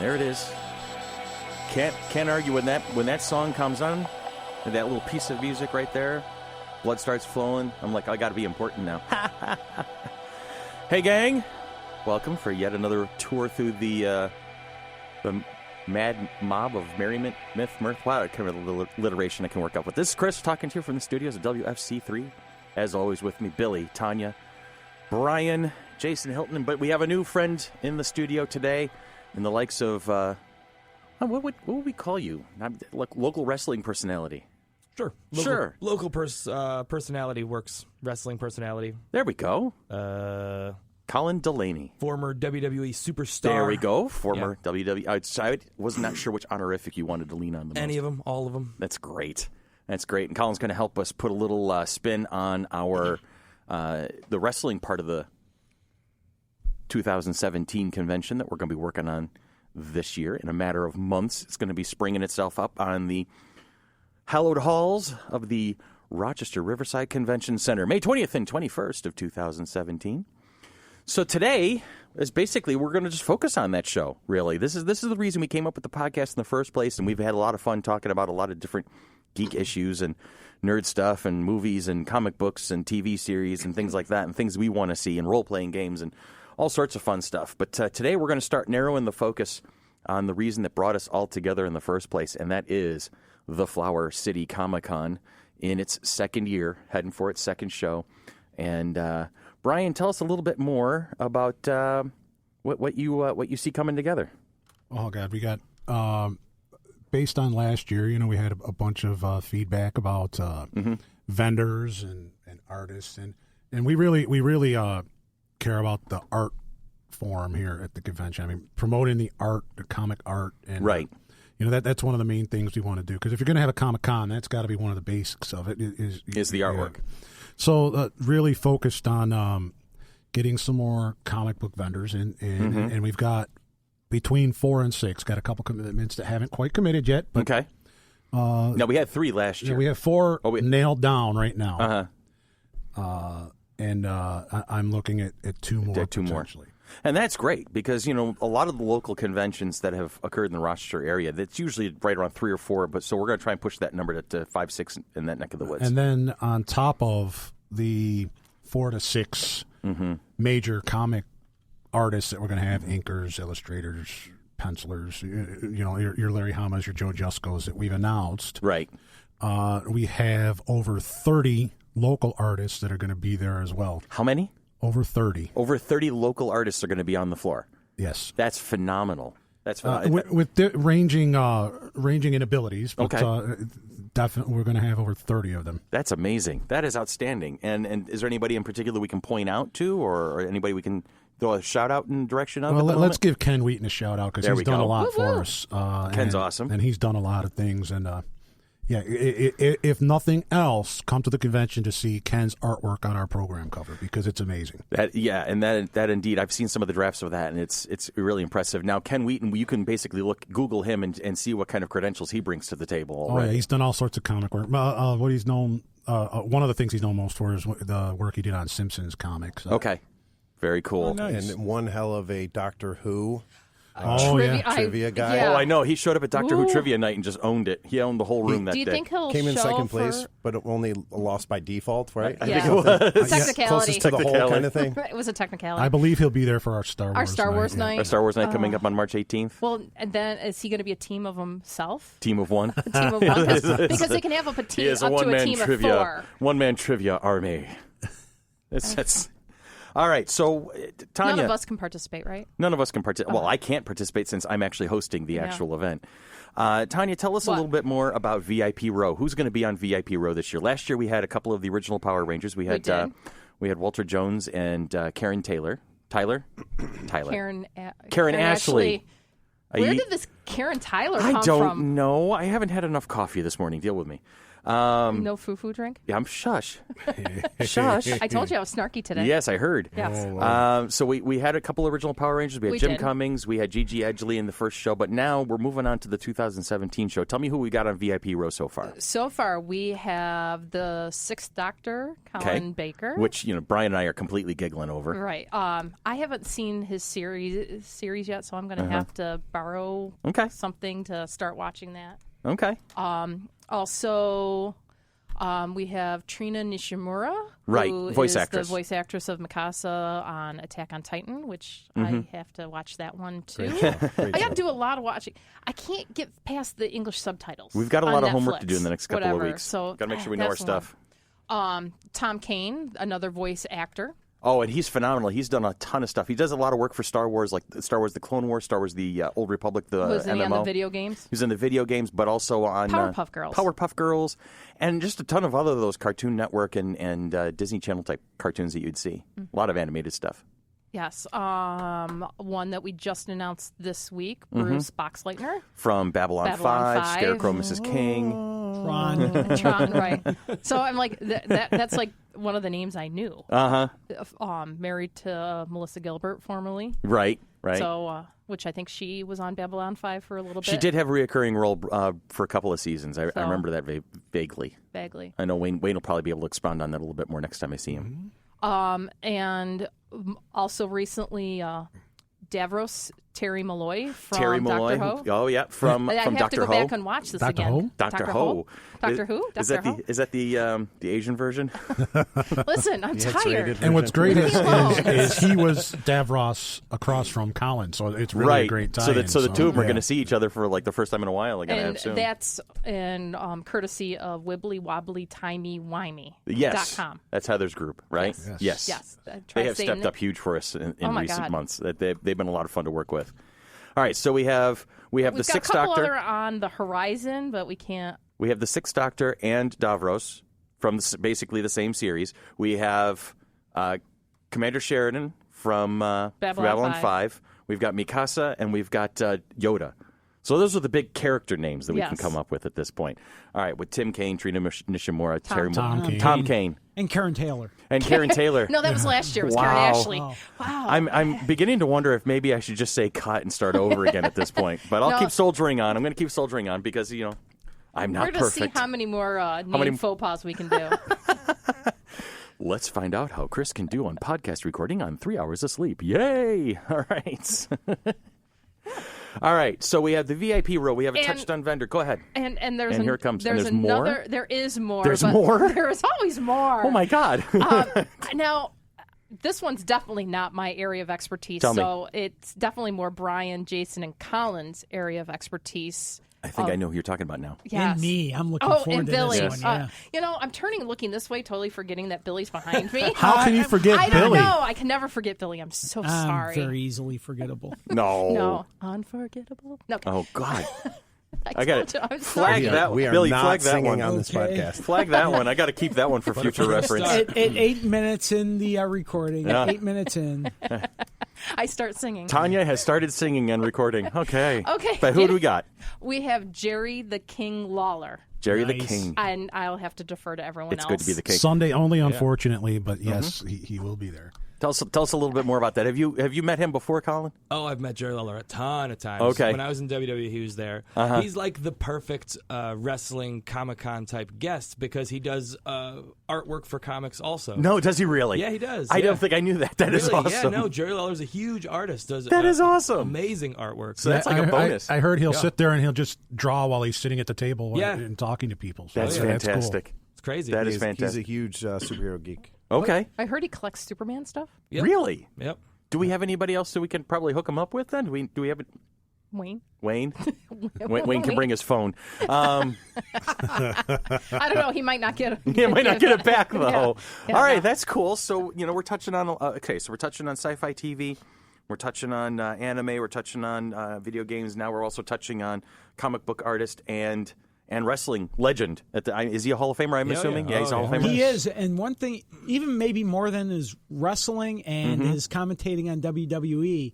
There it is. Can't argue when that song comes on, and that little piece of music right there, blood starts flowing. I'm like, I got to be important now. Hey, gang. Welcome for yet another tour through the mad mob of merriment, myth, mirth. Wow, kind of alliteration I can work out with. This is Chris talking to you from the studios at WFC3. As always with me, Billy, Tanya, Brian, Jason Hilton. But we have a new friend in the studio today in the likes of, what would we call you? Local wrestling personality. Sure. Local personality works. Wrestling personality. There we go. Colin Delaney. Former WWE superstar. There we go. Former WWE. I was not sure which honorific you wanted to lean on the most. Any of them. All of them. That's great. And Colin's going to help us put a little spin on our the wrestling part of the 2017 convention that we're going to be working on this year. In a matter of months, it's going to be springing itself up on the hallowed halls of the Rochester Riverside Convention Center, May 20th and 21st of 2017. So today is basically we're going to just focus on that show, really. This is the reason we came up with the podcast in the first place, and we've had a lot of fun talking about a lot of different geek issues and nerd stuff and movies and comic books and TV series and things like that and things we want to see and role-playing games and all sorts of fun stuff. But today we're going to start narrowing the focus on the reason that brought us all together in the first place, and that is the Flower City Comic-Con in its second year, heading for its second show. And Brian, tell us a little bit more about what you see coming together. Oh God, we got based on last year. We had a bunch of feedback about vendors and artists, and we really care about the art form here at the convention. I mean, promoting the art, the comic art, and right. That's one of the main things we want to do, because if you're going to have a Comic-Con, that's got to be one of the basics of it. Is the artwork. So really focused on getting some more comic book vendors, and we've got between 4 and 6. Got a couple commitments that haven't quite committed yet. But, okay. No, we had 3 last year. Yeah, we have 4 nailed down right now. And I'm looking at 2 more potentially. And that's great because, a lot of the local conventions that have occurred in the Rochester area, that's usually right around 3 or 4. But so we're going to try and push that number to 5, 6 in that neck of the woods. And then on top of the 4 to 6 major comic artists that we're going to have, inkers, illustrators, pencilers, your Larry Hamas, your Joe Juskos that we've announced. Right. We have over 30 local artists that are going to be there as well. How many? Over 30. Over 30 local artists are going to be on the floor. Yes. That's phenomenal. That's phenomenal. With ranging in abilities, but definitely we're going to have over 30 of them. That's amazing. That is outstanding. And is there anybody in particular we can point out to, or anybody we can throw a shout-out in direction of? Well, let's give Ken Wheaton a shout-out, because he's done a lot for us. Ken's awesome. And he's done a lot of things, and if nothing else, come to the convention to see Ken's artwork on our program cover, because it's amazing. That indeed, I've seen some of the drafts of that, and it's really impressive. Now, Ken Wheaton, you can basically Google him and see what kind of credentials he brings to the table already. Oh yeah, he's done all sorts of comic work. What he's known, one of the things he's known most for is the work he did on Simpsons comics. Okay, very cool. Oh, nice. And one hell of a Doctor Who. Trivia guy. Yeah. Oh, I know. He showed up at Doctor Who Trivia Night and just owned it. He owned the whole room that day. Do you think he'll came in show second place, but only lost by default, right? Yeah. I think it was. Technicality. Closest to the whole kind of thing. It was a technicality. I believe he'll be there for our Star Wars night. Our Star Wars night coming up on March 18th. Well, and then is he going to be a team of himself? Team of one. A team of one, because they can have up to a team of 4. One-man trivia army. That's all right, so Tanya. None of us can participate, right? None of us can participate. Well, I can't participate since I'm actually hosting the actual event. Tanya, tell us a little bit more about VIP Row. Who's going to be on VIP Row this year? Last year we had a couple of the original Power Rangers. We had Walter Jones and Karen Taylor. Tyler? Karen Ashley. Where did this Karen Tyler come from? I don't know. I haven't had enough coffee this morning. Deal with me. No foo-foo drink? Yeah, I'm shush. Shush. I told you I was snarky today. Yes, I heard. Yes. So we had a couple original Power Rangers. We had Jim Cummings. We had Gigi Edgley in the first show. But now we're moving on to the 2017 show. Tell me who we got on VIP row so far. So far, we have the Sixth Doctor, Colin Baker. Which, Brian and I are completely giggling over. Right. I haven't seen his series yet, so I'm going to have to borrow something to start watching that. Okay. Also, we have Trina Nishimura, who voice is actress. the voice actress of Mikasa on Attack on Titan, which I have to watch that one too. I got to do a lot of watching. I can't get past the English subtitles. We've got a lot of Netflix, homework to do in the next couple of weeks. So got to make sure we know our stuff. Tom Kane, another voice actor. Oh, and he's phenomenal. He's done a ton of stuff. He does a lot of work for Star Wars, like Star Wars The Clone Wars, Star Wars The Old Republic, the Was MMO. he on the video games? He's in the video games, but also on Powerpuff Girls. Powerpuff Girls, and just a ton of other of those Cartoon Network and Disney Channel type cartoons that you'd see. A lot of animated stuff. Yes. One that we just announced this week, Bruce Boxleitner. From Babylon 5, Scarecrow, Mrs. King. Tron, right. So I'm like, that's like one of the names I knew. Married to Melissa Gilbert formerly. Right. So, which I think she was on Babylon 5 for a little bit. She did have a reoccurring role for a couple of seasons. I remember that vaguely. Vaguely. I know Wayne will probably be able to expound on that a little bit more next time I see him. And also recently, Davros Terry Malloy from Terry Malloy. Doctor Who. Oh, yeah, from Doctor Who. I have to go back and watch this again. Who? Doctor Who. Doctor Who? Is that the Asian version? Listen, I'm tired. And what's great is he was Davros across from Colin, so it's really a great time. So the two of them are going to see each other for like the first time in a while again. And I assume. that's in courtesy of Wibbly Wobbly Timey Wimey. Yes, .com. That's Heather's group, right? Yes. They have stepped up huge for us in recent months. They've been a lot of fun to work with. All right, so we have the Sixth Doctor. We've got a couple other on the horizon, but we can't. We have the Sixth Doctor and Davros from basically the same series. We have Commander Sheridan from Babylon 5. We've got Mikasa, and we've got Yoda. So those are the big character names that we can come up with at this point. All right, with Tim Kaine, Trina Nishimura, Tom Kane. And Karen Taylor. No, that was last year. It was Karen Ashley. Wow. I'm beginning to wonder if maybe I should just say cut and start over again at this point. But I'll keep soldiering on. I'm going to keep soldiering on because, I'm not perfect. We're going to see how many more name faux pas we can do. Let's find out how Chris can do on podcast recording on 3 hours of sleep. Yay! All right. All right, so we have the VIP row. We have a touch-done vendor. Go ahead. And here it comes. There's more? There is more. There's more? There is always more. Oh, my God. Now, this one's definitely not my area of expertise. So it's definitely more Brian, Jason, and Colin's area of expertise. I think I know who you're talking about now. Yes. And me. I'm looking forward and to Billy. this one. Yeah. I'm turning and looking this way, totally forgetting that Billy's behind me. How can you forget Billy? Billy? I don't know. I can never forget Billy. I'm so sorry. Very easily forgettable. No. Unforgettable. No. Oh, God. I got to flag that. We are Billy, not flag that singing one on this podcast. Flag that one. I got to keep that one for future reference. At 8 minutes in the recording. Yeah. 8 minutes in. I start singing. Tanya has started singing and recording. Okay. Okay. But who do we got? We have Jerry the King Lawler. Jerry Nice. the King. And I'll have to defer to everyone else. It's good to be the king. Sunday only, unfortunately, but yes, he will be there. Tell us a little bit more about that. Have you met him before, Colin? Oh, I've met Jerry Lawler a ton of times. Okay. When I was in WWE, he was there. He's like the perfect wrestling Comic-Con type guest because he does artwork for comics also. No, does he really? Yeah, he does. I don't think I knew that. That is awesome. Yeah, no, Jerry Lawler's a huge artist. That is awesome. Amazing artwork. So that's like a bonus. I heard he'll sit there and he'll just draw while he's sitting at the table and talking to people. So that's fantastic. That's cool. It's crazy. That is fantastic. He's a huge superhero geek. Okay. I heard he collects Superman stuff. Yep. Really? Yep. Do we have anybody else that we can probably hook him up with then? Do we have Wayne? Wayne can bring his phone. I don't know. He might not get it. He might not get it back, though. Yeah, All right, that's cool. So, we're touching on, so we're touching on sci-fi TV. We're touching on anime. We're touching on video games. Now we're also touching on comic book artist and wrestling legend. Is he a Hall of Famer, I'm assuming? Yeah, he's a Hall of Famer. He is. And one thing, even maybe more than his wrestling and his commentating on WWE,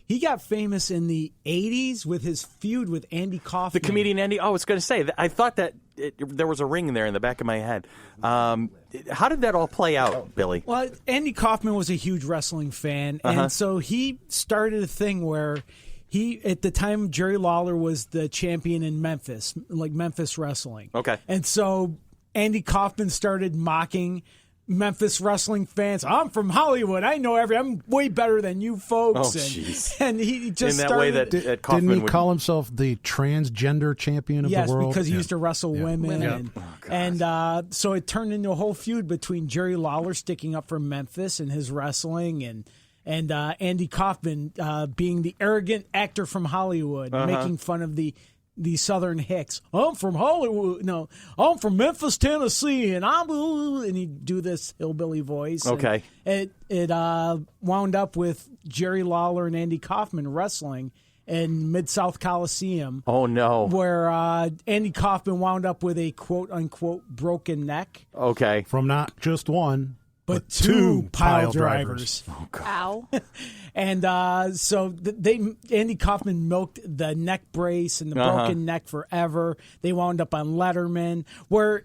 he got famous in the 80s with his feud with Andy Kaufman. The comedian Andy. Oh, I was going to say, I thought that there was a ring there in the back of my head. How did that all play out, Billy? Well, Andy Kaufman was a huge wrestling fan, and so he started a thing where at the time, Jerry Lawler was the champion in Memphis, like Memphis wrestling. Okay. And so Andy Kaufman started mocking Memphis wrestling fans. I'm from Hollywood. I know I'm way better than you folks. Oh, jeez. And he just in that started, way that Kaufman didn't he call himself the transgender champion of the world? Yes, because he used to wrestle women. And so it turned into a whole feud between Jerry Lawler sticking up for Memphis and his wrestling and Andy Kaufman being the arrogant actor from Hollywood, making fun of the Southern hicks. I'm from Hollywood. No, I'm from Memphis, Tennessee, and he'd do this hillbilly voice. Okay. And it wound up with Jerry Lawler and Andy Kaufman wrestling in Mid-South Coliseum. Oh, no. Where Andy Kaufman wound up with a quote-unquote broken neck. Okay. From not just one, but two pile drivers. Oh, God. Ow. And so Andy Kaufman milked the neck brace and the broken neck forever. They wound up on Letterman, where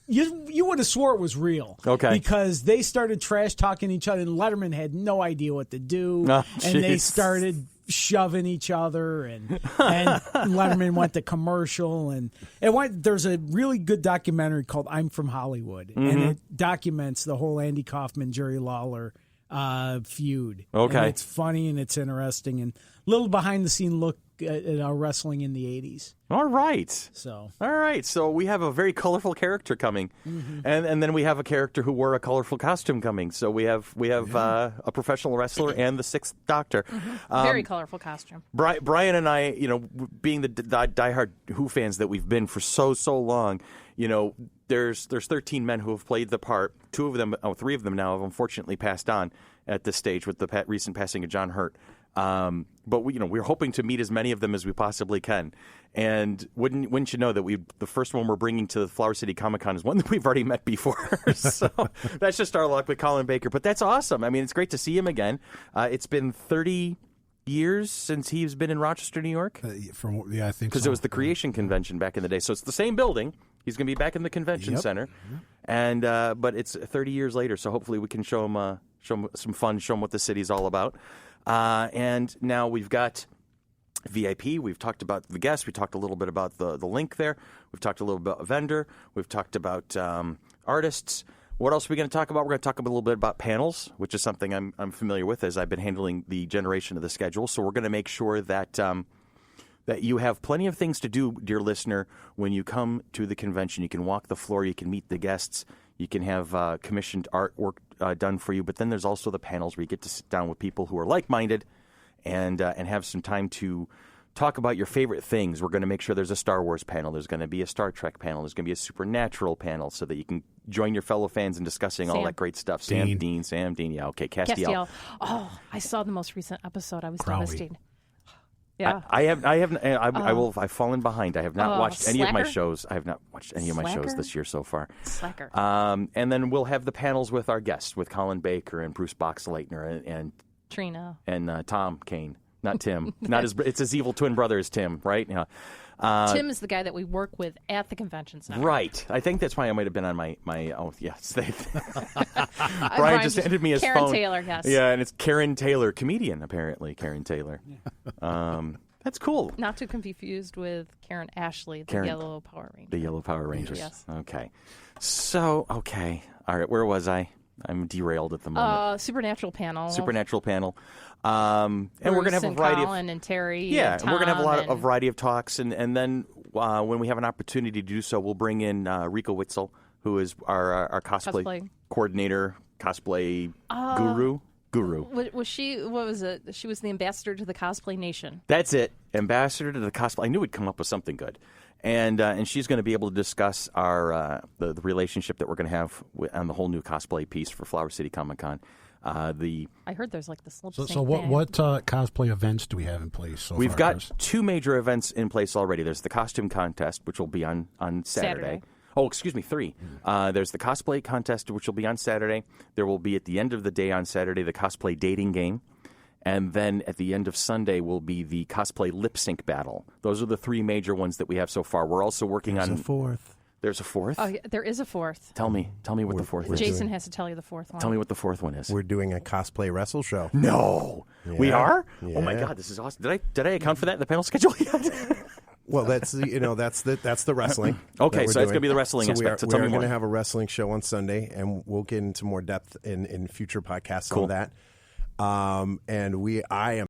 you would have swore it was real. Okay. Because they started trash talking each other, and Letterman had no idea what to do. Oh, and they jeez. started shoving each other, and Letterman went to commercial, and there's a really good documentary called I'm From Hollywood, and it documents the whole Andy Kaufman, Jerry Lawler feud. Okay. And it's funny and it's interesting, and a little behind the scene look at wrestling in the 80s. All right. So we have a very colorful character coming, and then we have a character who wore a colorful costume coming. So we have a professional wrestler and the Sixth Doctor. Very colorful costume. Brian and I, being the diehard Who fans that we've been for so long, there's 13 men who have played the part. 3 of them now have unfortunately passed on at this stage with the recent passing of John Hurt. But we're hoping to meet as many of them as we possibly can. And wouldn't you know that the first one we're bringing to the Flower City Comic-Con is one that we've already met before. So that's just our luck with Colin Baker. But that's awesome. I mean, it's great to see him again. It's been 30 years since he's been in Rochester, New York. I think because so. it was the Creation Convention back in the day. So it's the same building. He's going to be back in the convention center. And but it's 30 years later. So hopefully we can show him some fun, show him what the city's all about. And now we've got VIP. We've talked about the guests. We talked a little bit about the link there. We've talked a little bit about vendor. We've talked about artists. What else are we going to talk about? We're going to talk a little bit about panels, which is something I'm familiar with as I've been handling the generation of the schedule. So we're going to make sure that that you have plenty of things to do, dear listener, when you come to the convention. You can walk the floor. You can meet the guests. You can have commissioned artwork done for you. But then there's also the panels where you get to sit down with people who are like-minded and have some time to talk about your favorite things. We're going to make sure there's a Star Wars panel. There's going to be a Star Trek panel. There's going to be a Supernatural panel so that you can join your fellow fans in discussing all that great stuff. Sam Dean. Yeah, okay. Castiel. Oh, I saw the most recent episode. I was Crowley. devastated. Yeah. I've fallen behind. I have not watched any of my Slacker? shows. I have not watched any of my shows Slacker? this year so far. Slacker. And then we'll have the panels with our guests, with Colin Baker and Bruce Boxleitner and Trina. and Tom Kane. Not Tim. It's his evil twin brother is Tim, right? Yeah. Tim is the guy that we work with at the convention center. Right. I think that's why I might have been on my yes. Brian just handed me his Karen phone. Taylor, yes. Yeah, and it's Karen Taylor, comedian, apparently. Karen Taylor. That's cool. Not to be confused with Karen Ashley, the Yellow Power Ranger. The Yellow Power Rangers. Yes. Okay. So, okay. All right, where was I? I'm derailed at the moment. Supernatural panel. And we're going to have a variety Colin and Terry. Yeah, and Tom, we're going to have a and variety of talks, and then when we have an opportunity to do so, we'll bring in Rico Witzel, who is our cosplay coordinator, cosplay guru. Was she? What was it? She was the ambassador to the Cosplay Nation. That's it, ambassador to the cosplay. I knew we'd come up with something good, and she's going to be able to discuss our the relationship that we're going to have on the whole new cosplay piece for Flower City Comic Con. I heard there's like this little. So what cosplay events do we have in place so We've far, got Chris? 2 major events in place already. There's the costume contest, which will be on Saturday. Oh, excuse me, 3. There's the cosplay contest, which will be on Saturday. There will be, at the end of the day on Saturday, the cosplay dating game. And then at the end of Sunday will be the cosplay lip sync battle. Those are the 3 major ones that we have so far. We're also working on a fourth. There's a fourth? Oh, yeah, there is a fourth. Tell me what the fourth is. Jason has to tell you the fourth one. Tell me what the fourth one is. We're doing a cosplay wrestle show. No. Yeah. We are? Yeah. Oh my God, this is awesome. Did I account for that in the panel schedule yet? Well, that's the wrestling. Okay, so it's going to be the wrestling aspect. So we tell are me going more. to have a wrestling show on Sunday, and we'll get into more depth in future podcasts on that. And I am